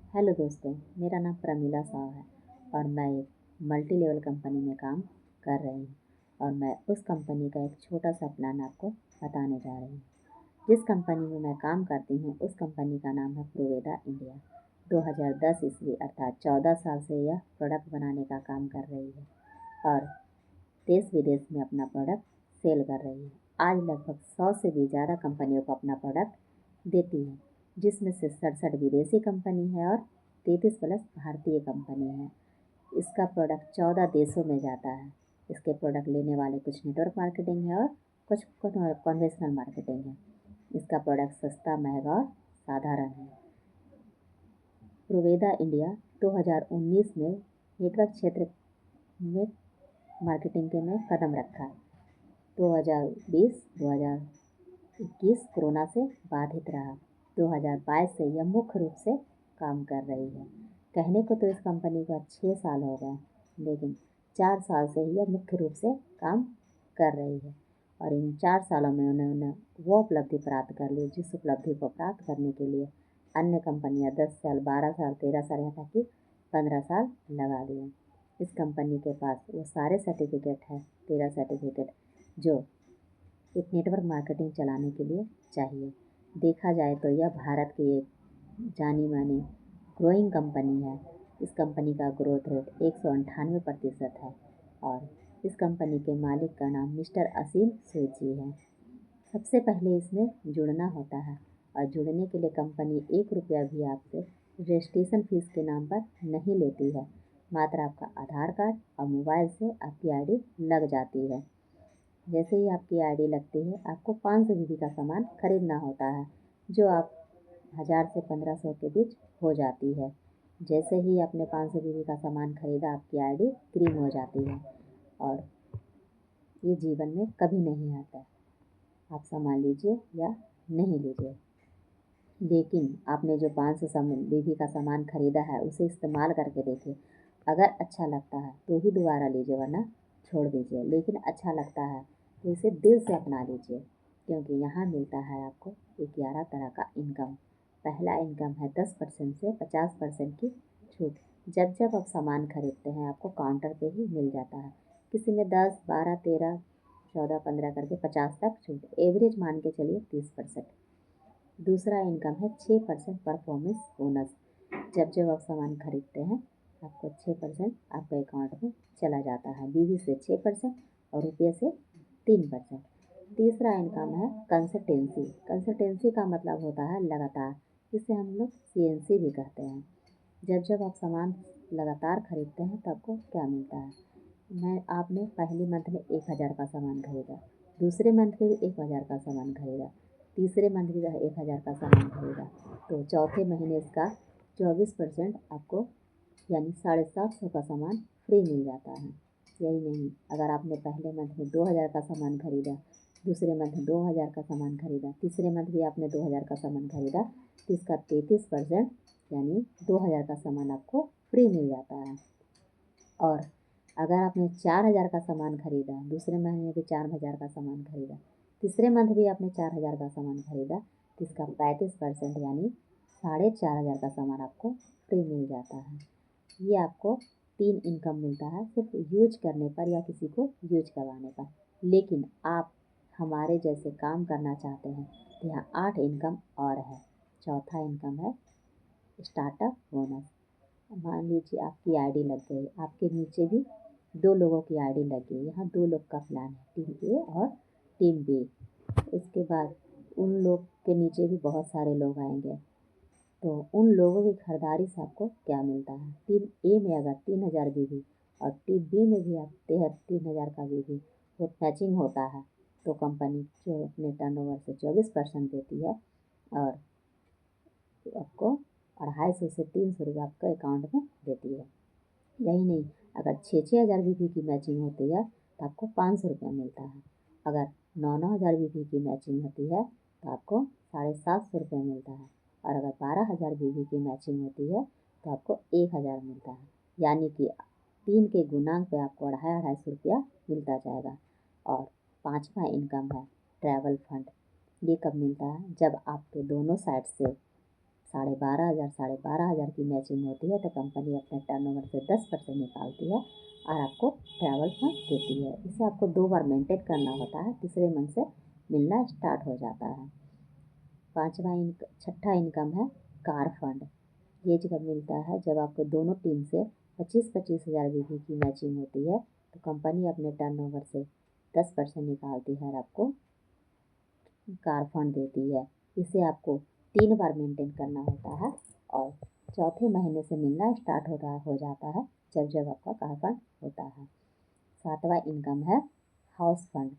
Hello दोस्तों, मेरा नाम प्रमीला साव है और मैं एक मल्टी लेवल कंपनी में काम कर रही हूँ और मैं उस कंपनी का एक छोटा सा प्लान आपको बताने जा रही हूँ। जिस कंपनी में मैं काम करती हूँ उस कंपनी का नाम है प्रोवेदा इंडिया। 2010 ईस्वी अर्थात 14 साल से यह प्रोडक्ट बनाने का काम कर रही है और देश विदेश में अपना प्रोडक्ट सेल कर रही है। आज लगभग 100 से भी ज़्यादा कंपनियों को अपना प्रोडक्ट देती है, जिसमें से 67 विदेशी कंपनी है और 33 प्लस भारतीय कंपनी है। इसका प्रोडक्ट 14 देशों में जाता है। इसके प्रोडक्ट लेने वाले कुछ नेटवर्क मार्केटिंग है और कुछ कन्वेंशनल मार्केटिंग है। इसका प्रोडक्ट सस्ता, महंगा और साधारण है। प्रोवेदा इंडिया 2019 में नेटवर्क क्षेत्र में मार्केटिंग के में कदम रखा। 2020-2021 कोरोना से बाधित रहा। 2022 से यह मुख्य रूप से काम कर रही है। कहने को तो इस कंपनी को 6 साल हो गए, लेकिन 4 साल से ही यह मुख्य रूप से काम कर रही है और इन 4 सालों में उन्होंने वो उपलब्धि प्राप्त कर ली जिस उपलब्धि को प्राप्त करने के लिए अन्य कंपनियां 10 साल, 12 साल, 13 साल, यहाँ तक कि 15 साल लगा दिए। इस कंपनी के पास वो सारे सर्टिफिकेट है, 13 सर्टिफिकेट, जो एक नेटवर्क मार्केटिंग चलाने के लिए चाहिए। देखा जाए तो यह भारत की एक जानी मानी ग्रोइंग कंपनी है। इस कंपनी का ग्रोथ रेट 198% है और इस कंपनी के मालिक का नाम मिस्टर असीम सूद जी है। सबसे पहले इसमें जुड़ना होता है और जुड़ने के लिए कंपनी 1 रुपया भी आपसे रजिस्ट्रेशन फीस के नाम पर नहीं लेती है। मात्र आपका आधार कार्ड और मोबाइल से आपकी आईडी लग जाती है। जैसे ही आपकी आईडी लगती है, आपको 500 जीबी का सामान खरीदना होता है, जो आप 1000 से 1500 के बीच हो जाती है। जैसे ही आपने 500 जीबी का सामान खरीदा, आपकी आईडी ग्रीन हो जाती है और ये जीवन में कभी नहीं आता। आप सामान लीजिए या नहीं लीजिए, लेकिन आपने जो 500 जीबी का सामान खरीदा है उसे इस्तेमाल करके देखिए। अगर अच्छा लगता है तो ही दोबारा लीजिए, वरना छोड़ दीजिए। लेकिन अच्छा लगता है तो इसे दिल से अपना लीजिए, क्योंकि यहाँ मिलता है आपको 11 तरह का इनकम। पहला इनकम है 10% से 50% की छूट। जब जब आप सामान खरीदते हैं आपको काउंटर पे ही मिल जाता है। किसी में 10, 12, 13, 14, 15 करके 50 तक छूट। एवरेज मान के चलिए 30%। दूसरा इनकम है 6% परफॉर्मेंस बोनस। जब जब आप सामान खरीदते हैं आपको 6% आपके अकाउंट में चला जाता है। बीवी से 6% और रुपये से 3%। तीसरा इनकम है कंसल्टेंसी। कंसल्टेंसी का मतलब होता है लगातार, जिसे हम लोग CNC भी कहते हैं। जब जब आप सामान लगातार खरीदते हैं तो आपको क्या मिलता है। आपने पहले मंथ में 1000 का सामान खरीदा, दूसरे मंथ में भी 1000 का सामान खरीदा, तीसरे मंथ भी 1000 का सामान खरीदा, तो चौथे महीने इसका 24% आपको यानी 750 का सामान फ्री मिल जाता है। यही नहीं, अगर आपने पहले मंथ में 2000 का सामान खरीदा, दूसरे मंथ में 2000 का सामान खरीदा, तीसरे मंथ भी आपने 2000 का सामान खरीदा, तो इसका 33% यानी 2000 का सामान आपको फ्री मिल जाता है। और अगर आपने 4000 का सामान खरीदा, दूसरे महीने भी 4000 का सामान खरीदा, तीसरे मंथ भी आपने 4000 का सामान खरीदा, तो इसका 35% यानी 4500 का सामान आपको फ्री मिल जाता है। ये आपको 3 इनकम मिलता है सिर्फ यूज करने पर या किसी को यूज करवाने पर। लेकिन आप हमारे जैसे काम करना चाहते हैं तो यहाँ 8 इनकम और है। चौथा इनकम है स्टार्टअप बोनस। मान लीजिए आपकी आईडी लग गई, आपके नीचे भी 2 लोगों की आईडी लग गई। यहाँ 2 लोग का प्लान है, टीम ए और टीम बी। उसके बाद उन लोग के नीचे भी बहुत सारे लोग आएंगे, तो उन लोगों की खरीदारी से आपको क्या मिलता है। टीम ए में अगर 3000 बीवी और टीम बी में भी आप 3000 का बीवी वो मैचिंग होता है, तो कंपनी जो अपने टर्नओवर से 24% देती है और आपको 250 से 300 रुपये आपके अकाउंट में देती है। यही नहीं, अगर 6-6 हज़ार बीवी की मैचिंग होती है तो आपको 500 रुपया मिलता है। अगर 9-9 हज़ार बीवी की मैचिंग होती है तो आपको 750 रुपये मिलता है। और अगर 12 हज़ार बीवी की मैचिंग होती है तो आपको 1000 मिलता है। यानी कि 3 के गुणांक पे आपको 250 रुपया मिलता जाएगा। और पाँचवा इनकम है ट्रैवल फंड। ये कब मिलता है, जब आपके दोनों साइड से 12,500 की मैचिंग होती है तो कंपनी अपने टर्नओवर से 10% निकालती है और आपको ट्रैवल फंड देती है। इसे आपको 2 बार मेंटेन करना होता है, तीसरे मंथ से मिलना स्टार्ट हो जाता है। छठा इनकम है कार फंड। ये जब मिलता है जब आपको दोनों टीम से 25-25 हज़ार बीवी की मैचिंग होती है तो कंपनी अपने टर्नओवर से 10% निकालती है और आपको कार फंड देती है। इसे आपको 3 बार मेंटेन करना होता है और चौथे महीने से मिलना स्टार्ट हो जाता है जब आपका कार फंड होता है। सातवां इनकम है हाउस फंड।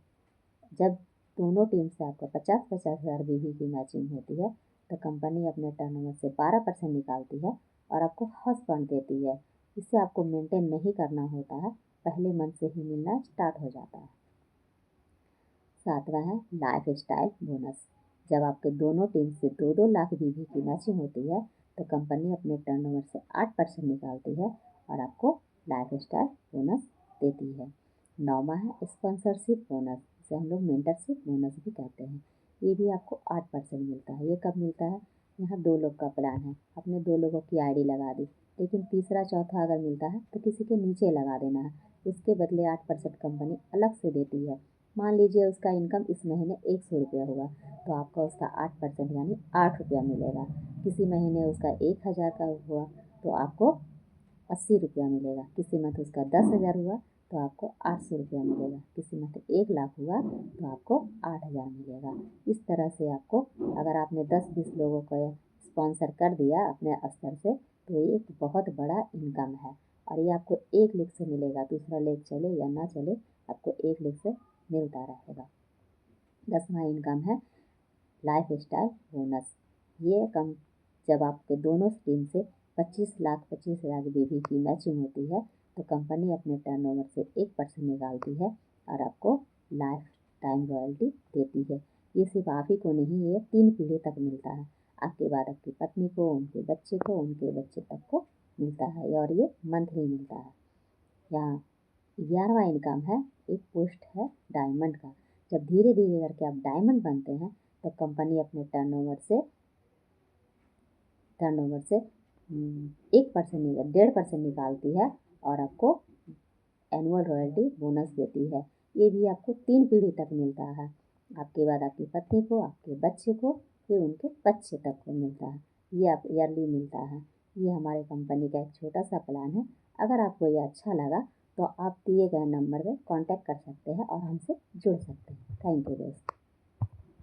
जब दोनों टीम से आपको 50-50 हज़ार बीवी की मैचिंग होती है तो कंपनी अपने टर्नओवर से 12% निकालती है और आपको हाउस फंड देती है। इसे आपको मेंटेन नहीं करना होता है, पहले मंथ से ही मिलना स्टार्ट हो जाता है। सातवां है लाइफ स्टाइल बोनस। जब आपके दोनों टीम से 2-2 लाख बीवी की मैचिंग होती है तो कंपनी अपने टर्नओवर से 8% निकालती है और आपको लाइफ स्टाइल बोनस देती है। नौवां है स्पॉन्सरशिप बोनस, जिसे हम लोग मेंटरशिप बोनस भी कहते हैं। ये भी आपको 8% मिलता है। ये कब मिलता है? यहाँ 2 लोग का प्लान है, आपने 2 लोगों की आईडी लगा दी, लेकिन तीसरा चौथा अगर मिलता है तो किसी के नीचे लगा देना है, उसके बदले 8% कंपनी अलग से देती है। मान लीजिए उसका इनकम इस महीने 100 रुपया हुआ तो आपका उसका 8% यानी 8 रुपया मिलेगा। किसी महीने उसका 1,000 का हुआ तो आपको 80 रुपया मिलेगा। किसी मंथ उसका 10,000 हुआ तो आपको 800 रुपया मिलेगा। किसी मंथ 1 लाख हुआ तो आपको 8,000 मिलेगा। इस तरह से आपको अगर आपने 10-20 लोगों को स्पॉन्सर कर दिया अपने स्तर से तो ये एक बहुत बड़ा इनकम है और ये आपको एक लेग से मिलेगा, दूसरा लेग चले या ना चले आपको एक लेग से मिलता रहेगा। 10वां इनकम है लाइफ स्टाइल बोनस। ये कम जब आपके दोनों टीम से 25 हज़ार बीवी की मैचिंग होती है तो कंपनी अपने टर्नओवर से 1% निकालती है और आपको लाइफ टाइम रॉयल्टी देती है। ये सिर्फ आप ही को नहीं, ये 3 पीढ़ी तक मिलता है। आपके बाद आपकी पत्नी को, उनके बच्चे को, उनके बच्चे तक को मिलता है और ये मंथली मिलता है। यहाँ 11वां इनकम है एक पोस्ट है डायमंड का। जब धीरे धीरे करके आप डायमंड बनते हैं तो कंपनी अपने टर्नओवर से 1.5% निकालती है और आपको एनुअल रॉयल्टी बोनस देती है। ये भी आपको 3 पीढ़ी तक मिलता है, आपके बाद आपकी पत्नी को, आपके बच्चे को, फिर उनके बच्चे तक को मिलता है। ये आप ईयरली मिलता है। ये हमारे कंपनी का एक छोटा सा प्लान है। अगर आपको ये अच्छा लगा तो आप दिए गए नंबर पर कॉन्टैक्ट कर सकते हैं और हमसे जुड़ सकते हैं। थैंक यू दोस्त।